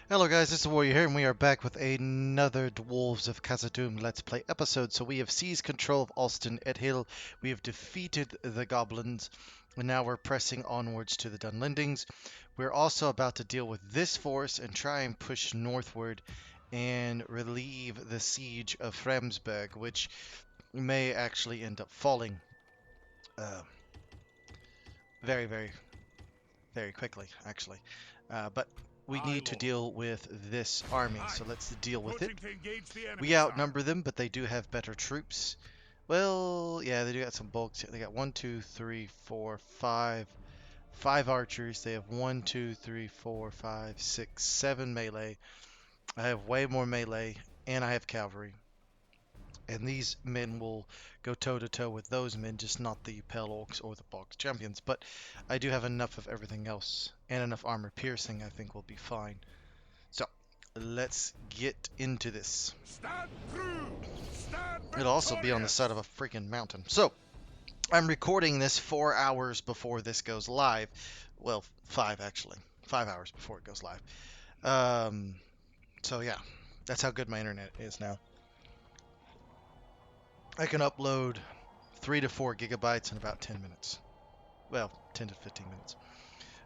Hello guys, this is Warrior here, and we are back with another Dwarves of Khazad-Dum Let's Play episode. So we have seized control of Alston at Hill, we have defeated the Goblins, and now we're pressing onwards to the Dunlendings. We're also about to deal with this force and try and push northward and relieve the siege of Fremsberg, which may actually end up falling uh, very, very, very quickly, actually. But we need to deal with this army, so let's deal with it. We outnumber them, but they do have better troops. Well, yeah, they do got some bulks. They got 1, 2, 3, 4, 5. 5 archers. They have 1, 2, 3, 4, 5, 6, 7 melee. I have way more melee, and I have cavalry. And these men will go toe-to-toe with those men, just not the Pale Orcs or the Box Champions. But I do have enough of everything else, and enough armor piercing, I think we'll be fine. So, let's get into this. It'll also be on the side of a freaking mountain. So, I'm recording this 4 hours before this goes live. Well, 5 actually. 5 hours before it goes live. So yeah, that's how good my internet is now. I can upload 3 to 4 gigabytes in about 10 minutes. Well, 10 to 15 minutes.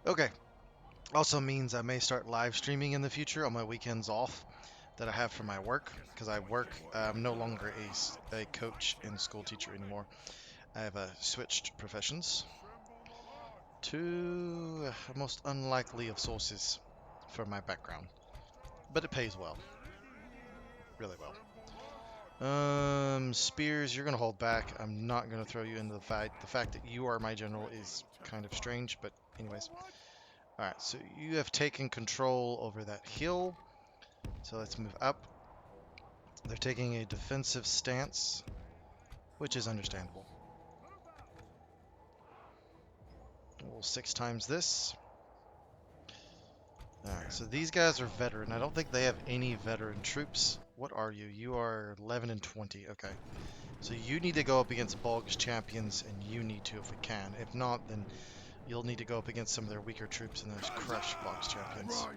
Okay. Also means I may start live streaming in the future on my weekends off that I have for my work, because I work. I'm no longer a coach and school teacher anymore. I have switched professions to a most unlikely of sources for my background, but it pays well, really well. Spears, you're gonna hold back. I'm not gonna throw you into the fight. The fact that you are my general is kind of strange, but anyways. All right, so you have taken control over that hill. So let's move up. They're taking a defensive stance, which is understandable. We'll 6 times this. Alright, so these guys are veteran. I don't think they have any veteran troops. What are you? You are 11 and 20. Okay. So you need to go up against Bog's champions, and you need to if we can. If not, then you'll need to go up against some of their weaker troops and those crush Bog's champions.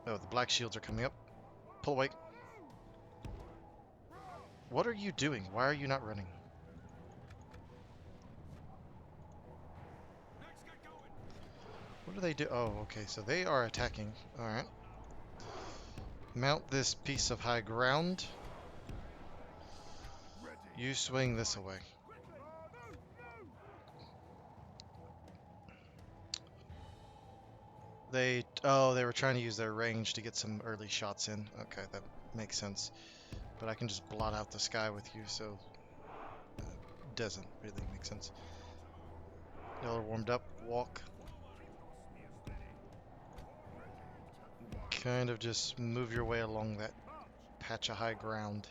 Oh, the black shields are coming up. Pull away. What are you doing? Why are you not running? What do they do? Oh, okay, so they are attacking. Alright. Mount this piece of high ground. You swing this away. They were trying to use their range to get some early shots in. Okay, that makes sense. But I can just blot out the sky with you, so it doesn't really make sense. Y'all are warmed up. Walk. Kind of just move your way along that patch of high ground.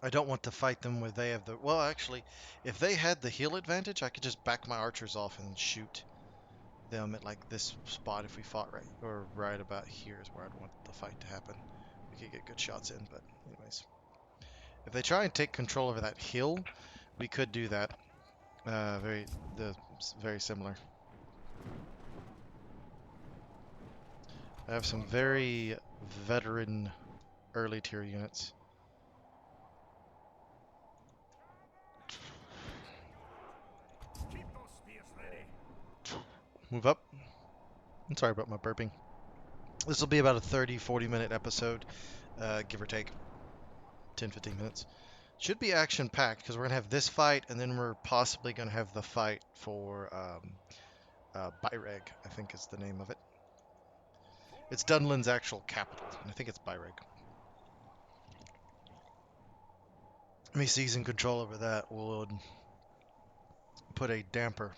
I don't want to fight them where they have the... Well, actually, if they had the hill advantage, I could just back my archers off and shoot them at like this spot if we fought right, or right about here is where I'd want the fight to happen. We could get good shots in, but anyways. If they try and take control over that hill, we could do that. Very similar. I have some very veteran early tier units. Move up. I'm sorry about my burping. This will be about a 30-40 minute episode, give or take 10-15 minutes. Should be action packed because we're gonna have this fight, and then we're possibly gonna have the fight for Byreg, I think is the name of it. It's Dunland's actual capital, and I think it's Byreg. Me seizing control over that would put a damper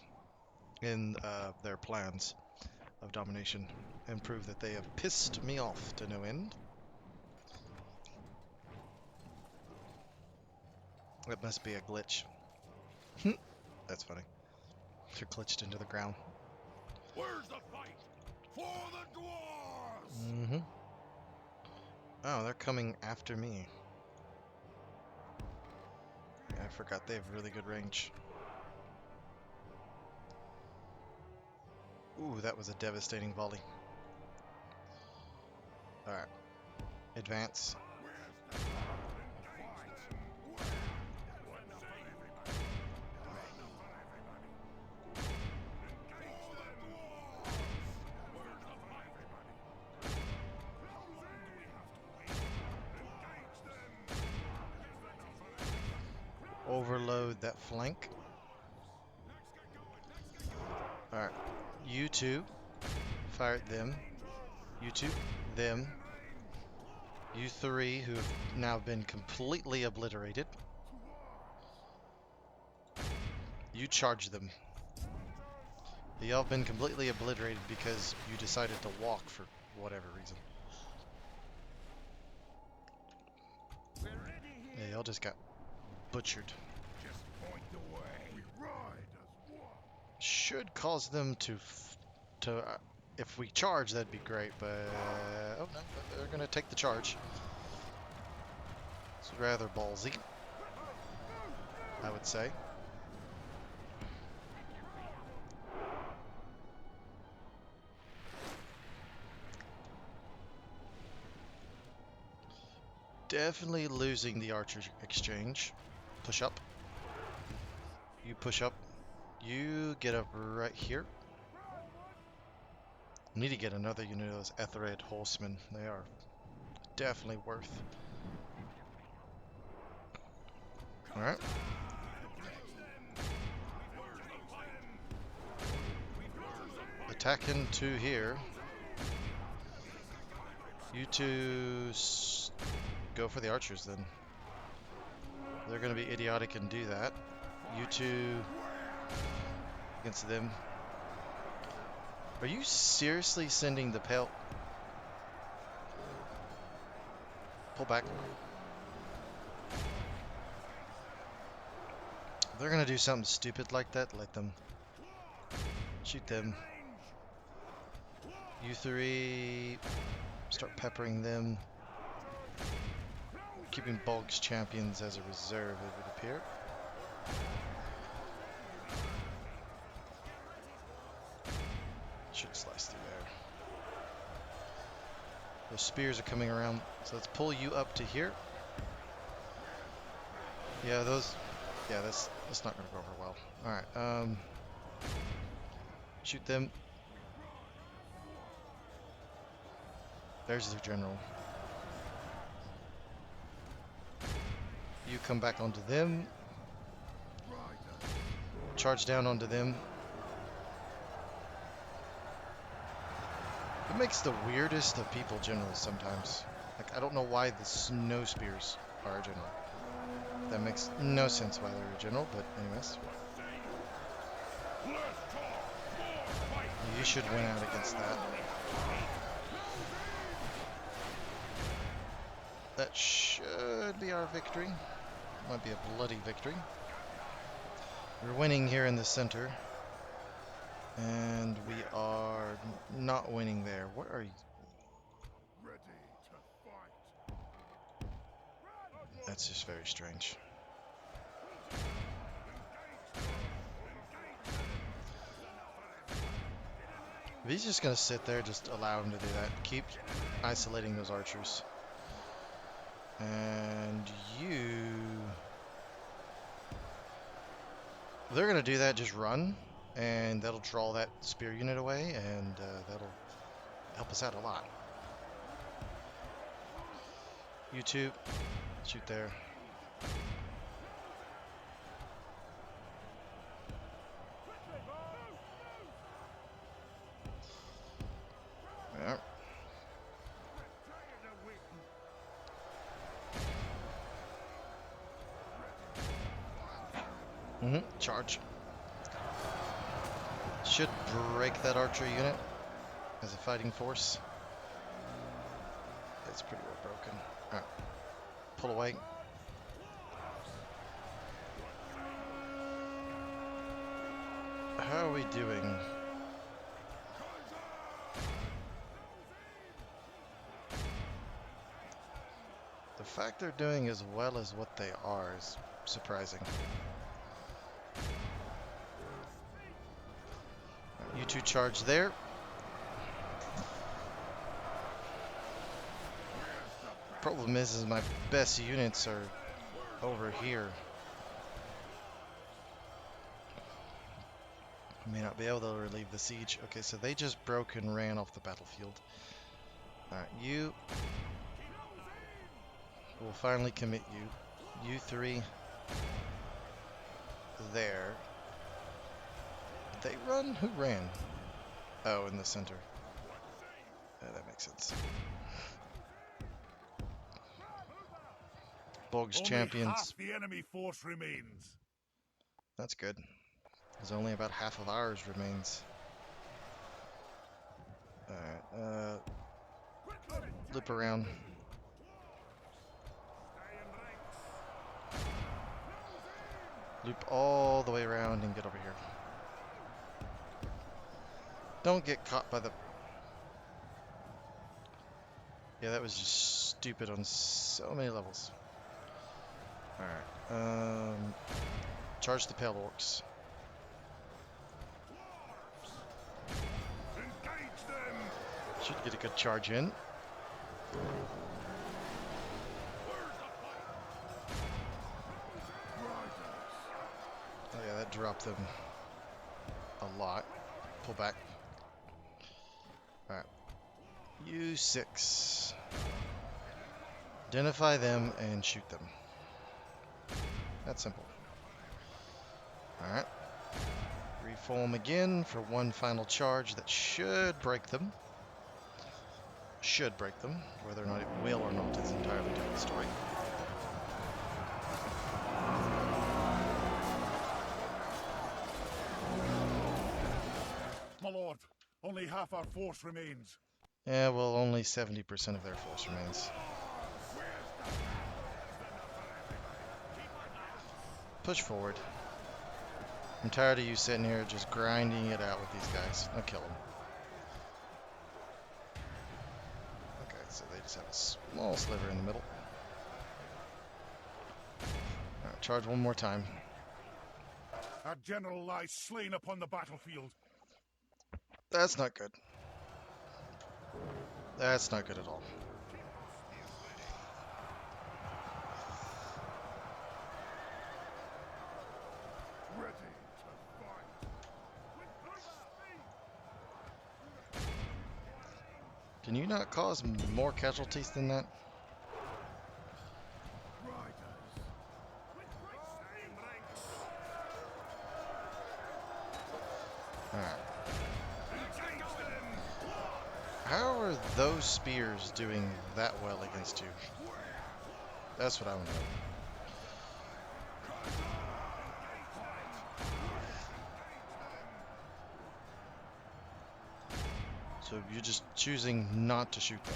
in their plans of domination and prove that they have pissed me off to no end. That must be a glitch. That's funny. They're glitched into the ground. Where's the fight for the dwarves? Mm-hmm. Oh, they're coming after me. Yeah, I forgot they have really good range. Ooh, that was a devastating volley. Alright. Advance. Overload that flank. Alright. You two. Fire at them. You two. Them. You three, who have now been completely obliterated. You charge them. Y'all have been completely obliterated because you decided to walk for whatever reason. Yeah, y'all just got butchered. Just point the way. We ride as one. Should cause them to if we charge, that'd be great, but oh no, they're gonna take the charge. It's rather ballsy, I would say. Definitely losing the archer exchange. Push up. You push up. You get up right here. Need to get another unit of those Ethered horsemen. They are definitely worth. Alright. Attacking two here. You two go for the archers then. They're going to be idiotic and do that. You two against them. Are you seriously sending the pelt? Pull back. If they're going to do something stupid like that, let them. Shoot them. You three start peppering them. Keeping Bog's champions as a reserve, it would appear. Should slice through there. Those spears are coming around, so let's pull you up to here. Yeah, that's not going to go over well. All right, shoot them. There's their general. You come back onto them. Charge down onto them. It makes the weirdest of people generals sometimes. Like, I don't know why the snow spears are a general. That makes no sense why they're a general, but anyways. You should win out against that. That should be our victory. Might be a bloody victory. We're winning here in the center. And we are not winning there. What are you? Ready to fight. That's just very strange. If he's just going to sit there, just allow him to do that. Keep isolating those archers. And you... If they're going to do that, just run. And that'll draw that spear unit away, and that'll help us out a lot. You two, shoot there. Yeah. Charge. Should break that archer unit as a fighting force. It's pretty well broken. Alright. Pull away. How are we doing? The fact they're doing as well as what they are is surprising. You two charge there. Problem is my best units are over here. I may not be able to relieve the siege. Okay, so they just broke and ran off the battlefield. Alright, you... We'll finally commit you. You three... There. Did they run? Who ran? Oh, in the center. That makes sense. Bog's champions. Half the enemy force remains. That's good. There's only about half of ours remains. Alright, loop around. Loop all the way around and get over here. Don't get caught by the... Yeah, that was just stupid on so many levels. Alright, charge the pale orcs. Should get a good charge in. Oh yeah, that dropped them a lot. Pull back. Alright. You 6. Identify them and shoot them. That's simple. Alright. Reform again for one final charge that should break them. Should break them. Whether or not it will or not is entirely different story. My lord, only half our force remains. Yeah, well, only 70% of their force remains. Push forward. I'm tired of you sitting here just grinding it out with these guys. I'll kill them. Okay, so they just have a small sliver in the middle. Alright, charge one more time. Our general lies slain upon the battlefield. That's not good. That's not good at all. Ready to fight. Can you not cause more casualties than that? Alright. How are those spears doing that well against you? That's what I want to know. So you're just choosing not to shoot them.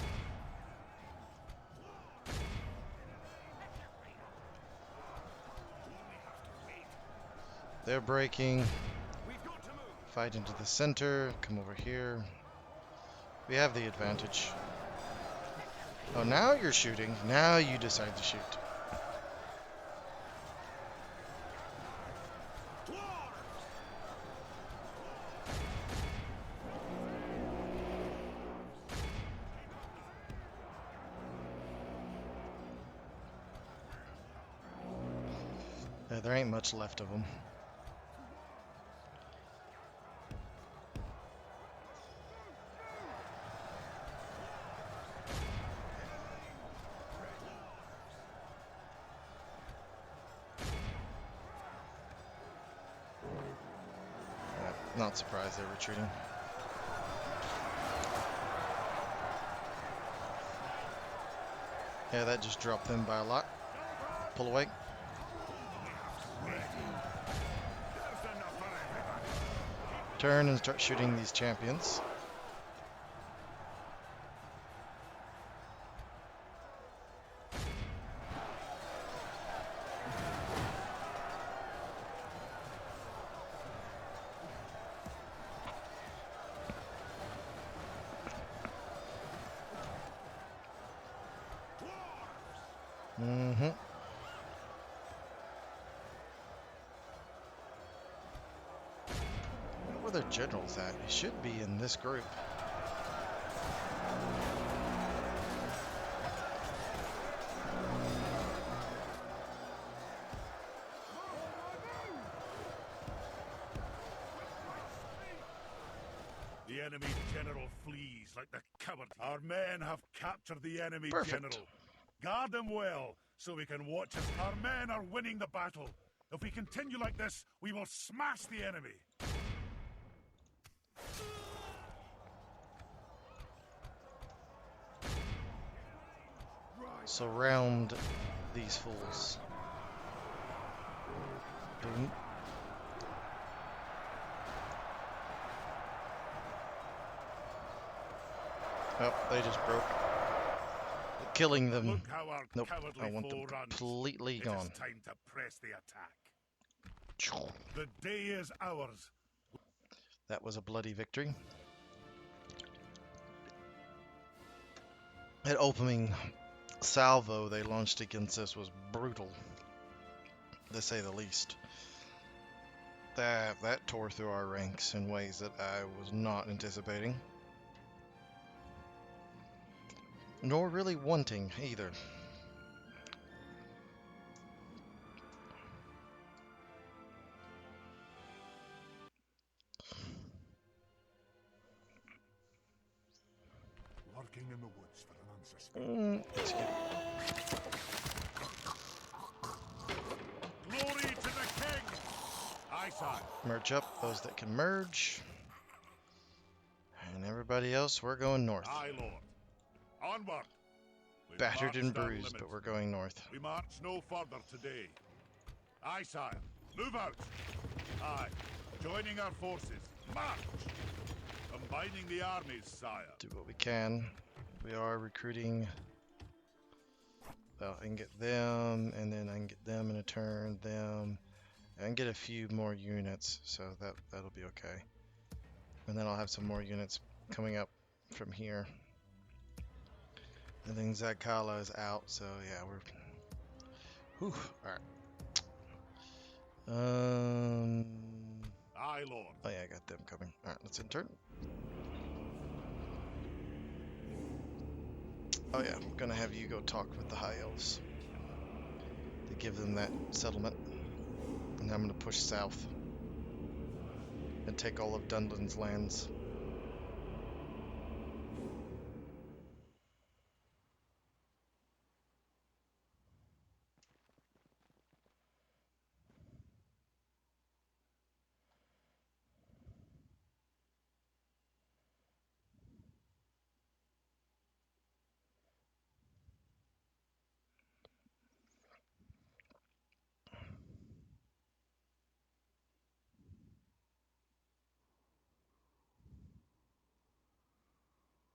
They're breaking. Fight into the center. Come over here. We have the advantage. Oh, now you're shooting. Now you decide to shoot. There ain't much left of them. Not surprised they're retreating. Yeah, that just dropped them by a lot. Pull away. Turn and start shooting these champions. Where their general's at? He should be in this group. The enemy's general flees like the coward. Our men have captured the enemy Perfect. general. Guard them well, so we can watch as our men are winning the battle. If we continue like this, we will smash the enemy. Surround these fools. Boom. Oh, they just broke. Killing them. Look how our Nope, cowardly I want them foe runs. completely It gone. is time to press the attack. The day is ours. That was a bloody victory. That opening salvo they launched against us was brutal, to say the least. That tore through our ranks in ways that I was not anticipating. Nor really wanting either. Lurking in the woods for an unsuspecting. Let's get Glory to the king! Aye, sire. merge up those that can merge. And everybody else, we're going north. Aye, lord. Onward. We've Battered and marched our bruised, limits. but we're going north. We march no further today. Aye, sire. Move out. Aye. Joining our forces. March. Combining the armies, sire. Do what we can. We are recruiting. Well, I can get them, and then I can get them in a turn, them. I can get a few more units, so that'll be okay. And then I'll have some more units coming up from here. And then Zagkala is out, so yeah, we're... Whew, alright. Aye, lord. Oh yeah, I got them coming. Alright, let's in turn. Oh yeah, I'm gonna have you go talk with the High Elves to give them that settlement. And I'm gonna push south and take all of Dunland's lands.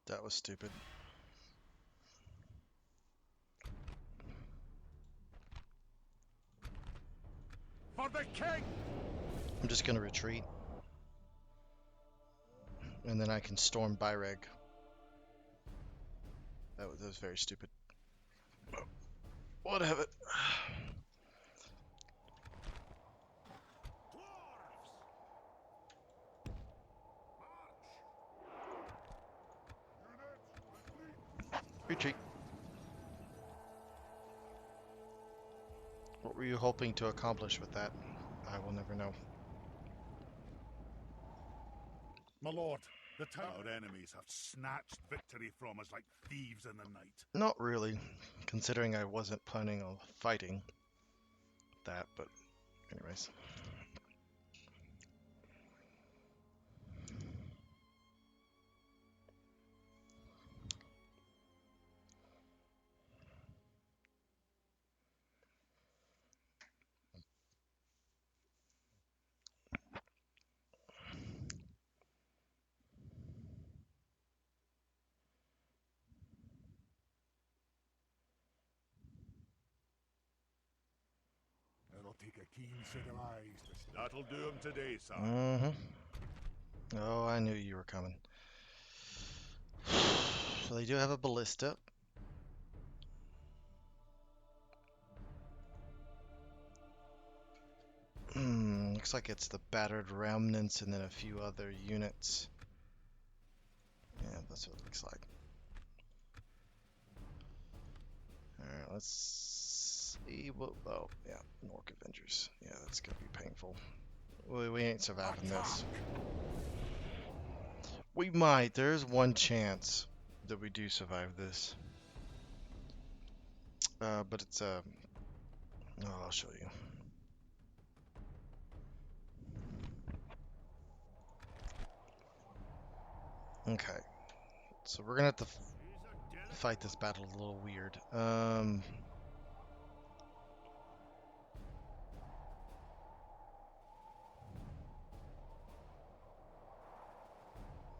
That was stupid. For the king! I'm just gonna retreat. And then I can storm Byreg. That was very stupid. What have it? Retreat. What were you hoping to accomplish with that? I will never know. My lord, the our enemies have snatched victory from us like thieves in the night. Not really, considering I wasn't planning on fighting that, but anyways. It'll take a keen set of eyes to... That'll do him today, sire. Mm-hmm. Oh, I knew you were coming. So they do have a ballista. Looks like it's the battered remnants and then a few other units. Yeah, that's what it looks like. Alright, let's see what... Oh, yeah, an Orc Avengers. Yeah, that's gonna be painful. We ain't surviving this. We might. There's one chance that we do survive this. But it's oh, I'll show you. Okay. So we're gonna have to fight this battle a little weird.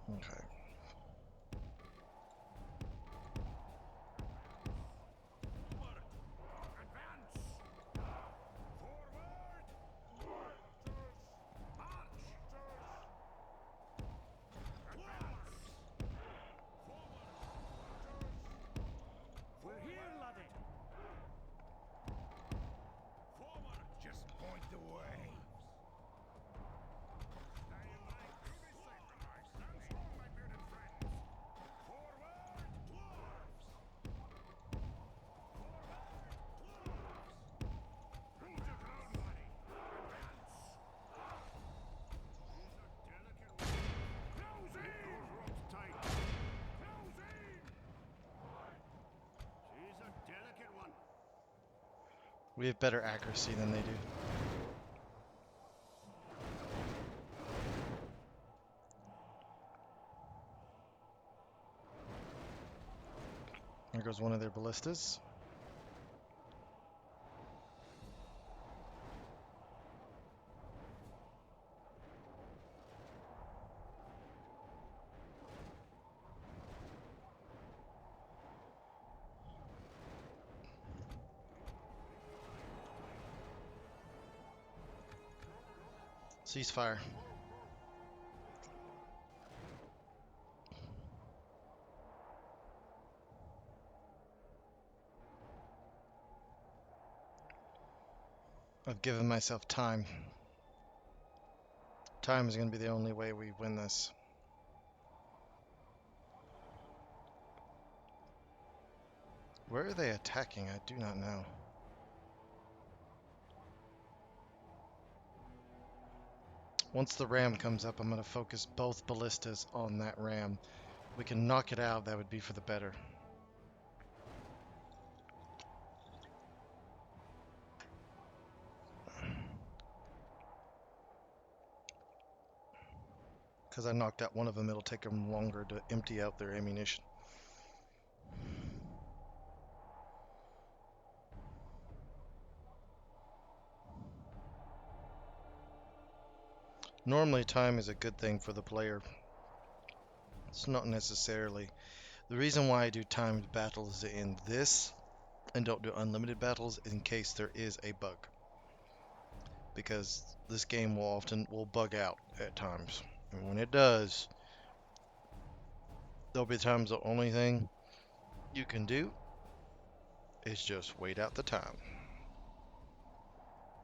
Okay. We have better accuracy than they do. There goes one of their ballistas. Ceasefire. I've given myself time. Time is going to be the only way we win this. Where are they attacking? I do not know. Once the ram comes up, I'm going to focus both ballistas on that ram. We can knock it out, that would be for the better. Because I knocked out one of them, it'll take them longer to empty out their ammunition. Normally time is a good thing for the player. It's not necessarily. The reason why I do timed battles in this and don't do unlimited battles is in case there is a bug. Because this game will bug out at times. And when it does, there'll be times the only thing you can do is just wait out the time.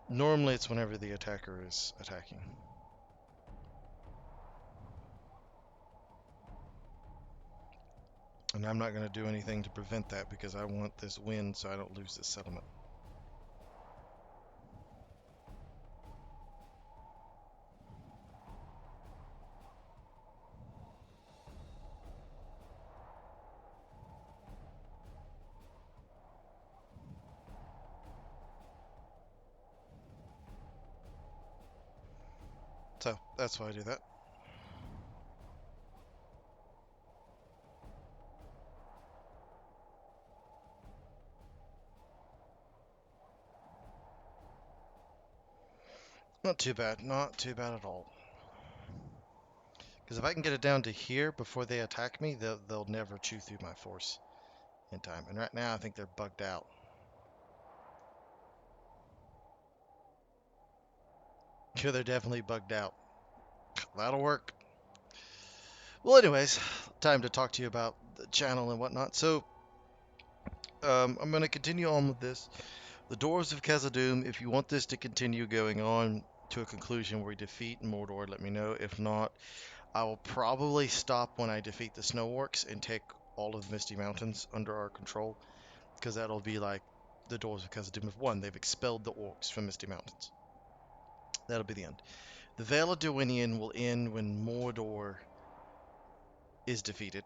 Normally it's whenever the attacker is attacking. And I'm not going to do anything to prevent that because I want this win so I don't lose this settlement. So that's why I do that. Not too bad. Not too bad at all. Because if I can get it down to here before they attack me, they'll never chew through my force in time. And right now I think they're bugged out. Yeah, they're definitely bugged out. That'll work. Well, anyways, time to talk to you about the channel and whatnot. So, I'm going to continue on with this. The Dwarves of Khazad-Dum, if you want this to continue going on to a conclusion where we defeat Mordor, let me know. If not, I will probably stop when I defeat the Snow Orcs and take all of the Misty Mountains under our control. Because that'll be like the Dwarves of Khazad-Dum have won. They've expelled the Orcs from Misty Mountains. That'll be the end. The Vale of Dwynien will end when Mordor is defeated.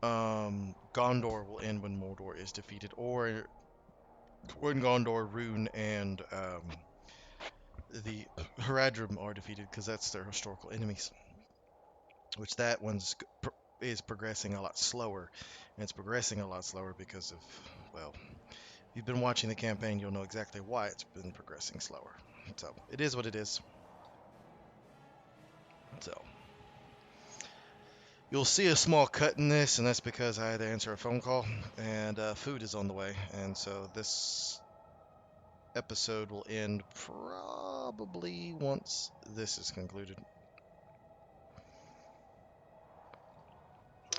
Gondor will end when Mordor is defeated, or when Gondor, Rune, and the Haradrim are defeated, because that's their historical enemies. Which that one's is progressing a lot slower, and it's progressing a lot slower because of, well, if you've been watching the campaign, you'll know exactly why it's been progressing slower. So it is what it is. So you'll see a small cut in this, and that's because I had to answer a phone call, and food is on the way, and so this episode will end probably once this is concluded.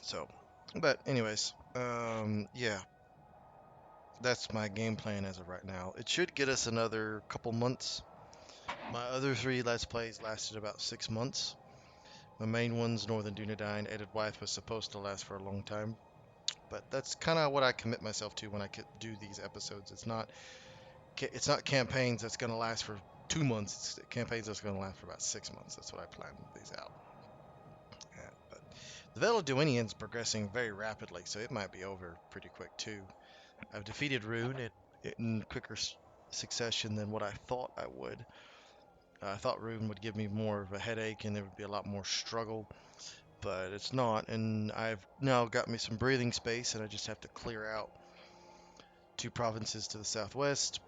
So, but anyways, yeah, that's my game plan as of right now. It should get us another couple months. My other 3 Let's Plays lasted about 6 months. My main ones, Northern Dunedain, Edded was supposed to last for a long time. But that's kind of what I commit myself to when I do these episodes. It's not campaigns that's going to last for 2 months. It's campaigns that's going to last for about 6 months. That's what I plan these out. Yeah, but the Veladuinian's progressing very rapidly, so it might be over pretty quick too. I've defeated Rune in quicker succession than what I thought I would. I thought Rune would give me more of a headache and there would be a lot more struggle, but it's not. And I've now got me some breathing space, and I just have to clear out 2 provinces to the southwest.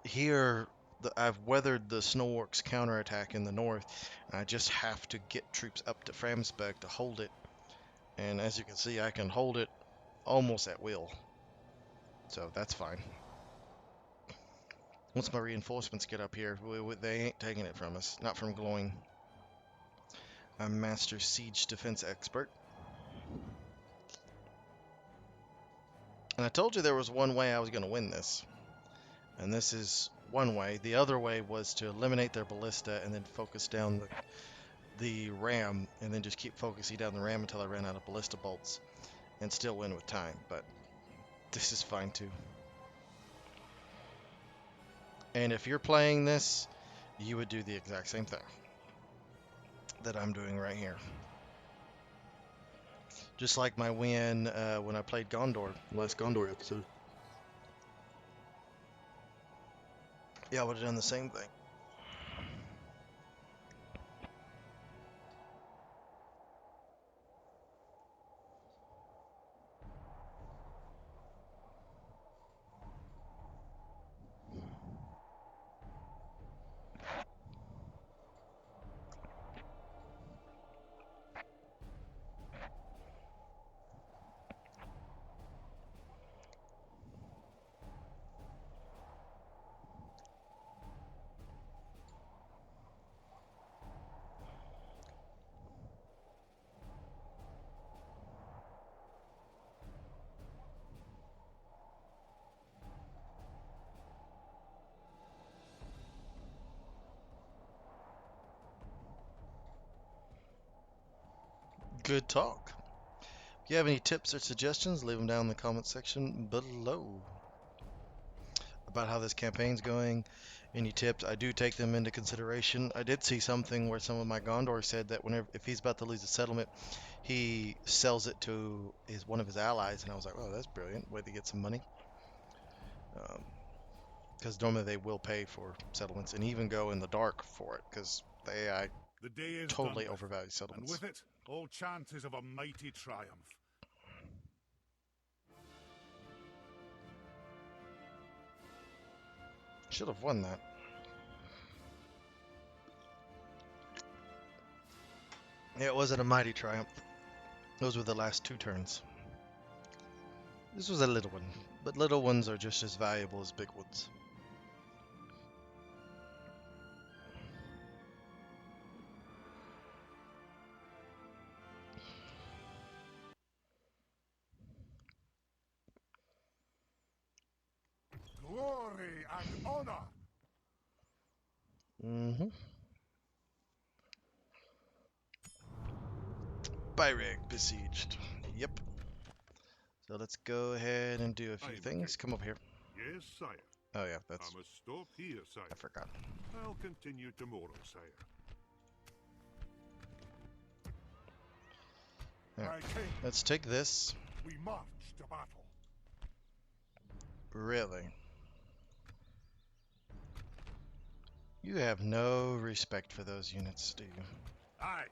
Here, I've weathered the Snow Orcs counterattack in the north, and I just have to get troops up to Framsberg to hold it. And as you can see, I can hold it almost at will. So that's fine. Once my reinforcements get up here, they ain't taking it from us. Not from Gloin. I'm Master Siege Defense Expert. And I told you there was one way I was going to win this. And this is one way. The other way was to eliminate their ballista and then focus down the ram, and then just keep focusing down the ram until I ran out of ballista bolts and still win with time. But this is fine too. And if you're playing this, you would do the exact same thing that I'm doing right here. Just like my win when I played Gondor, last Gondor episode. Yeah, I would have done the same thing. Good talk. If you have any tips or suggestions, leave them down in the comment section below about how this campaign's going. Any tips, I do take them into consideration. I did see something where some of my Gondor said that if he's about to lose a settlement, he sells it to one of his allies, and I was like, oh, that's brilliant, way to get some money. Because normally they will pay for settlements and even go in the dark for it, because the AI totally overvalue settlements. And with it, all chances of a mighty triumph. Should have won that. Yeah, it wasn't a mighty triumph. Those were the last 2 turns. This was a little one, but little ones are just as valuable as big ones. Glory and honor! Mm-hmm. Byreg besieged. Yep. So let's go ahead and do a few things. Come over here. Yes, sire. Oh yeah, that's... I must stop here, sire. I forgot. I'll continue tomorrow, sire. Yeah. My king, Let's take this. we march to battle. Really? You have no respect for those units, do you? Aye.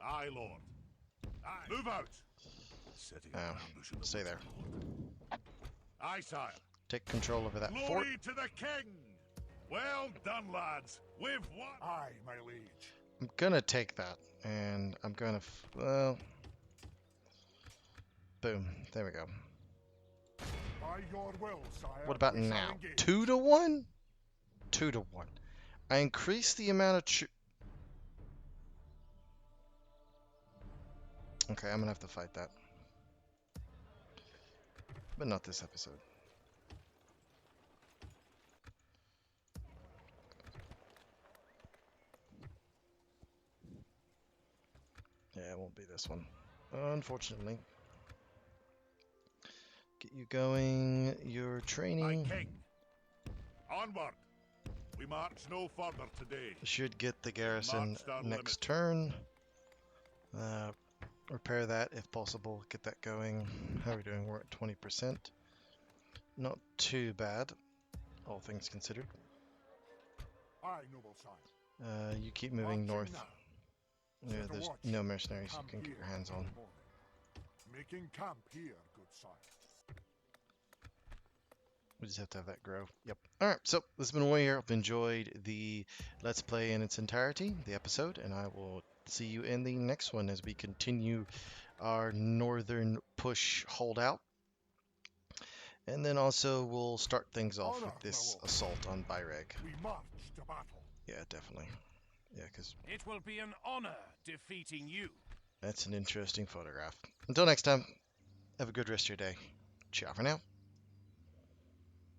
Aye, Lord. Aye. Move out. Setting up Oh, an ambush in the stay woods, there. my lord. Aye, sire. Take control over that Glory fort. to the king! Well done, lads. We've won. Aye, my liege. I'm gonna take that, and I'm gonna, well, boom. There we go. By your will, sire. What about we shall now? engage. 2 to 1? 2 to 1. I increased the amount of Okay, I'm gonna have to fight that. But not this episode. Yeah, it won't be this one. Unfortunately. Get you going. Your My training king. Onward. We march no further today. should get the garrison Marched our next limit. turn. Repair that if possible. Get that going. How are we doing? We're at 20%. Not too bad, all things considered. Aye, noble sire. You keep moving Marching north. now. Yeah, Set a there's watch. no mercenaries you Camp can get here your hands on. tomorrow morning. Making camp here, good sire. We just have to have that grow. Yep. Alright, so this has been Warrior. I've enjoyed the Let's Play in its entirety, the episode, and I will see you in the next one as we continue our northern push holdout. And then also we'll start things off Honor, with this my lord. assault on Byreg. We march to battle. Yeah, definitely. Yeah, because It will be an honor defeating you. that's an interesting photograph. Until next time, have a good rest of your day. Ciao for now.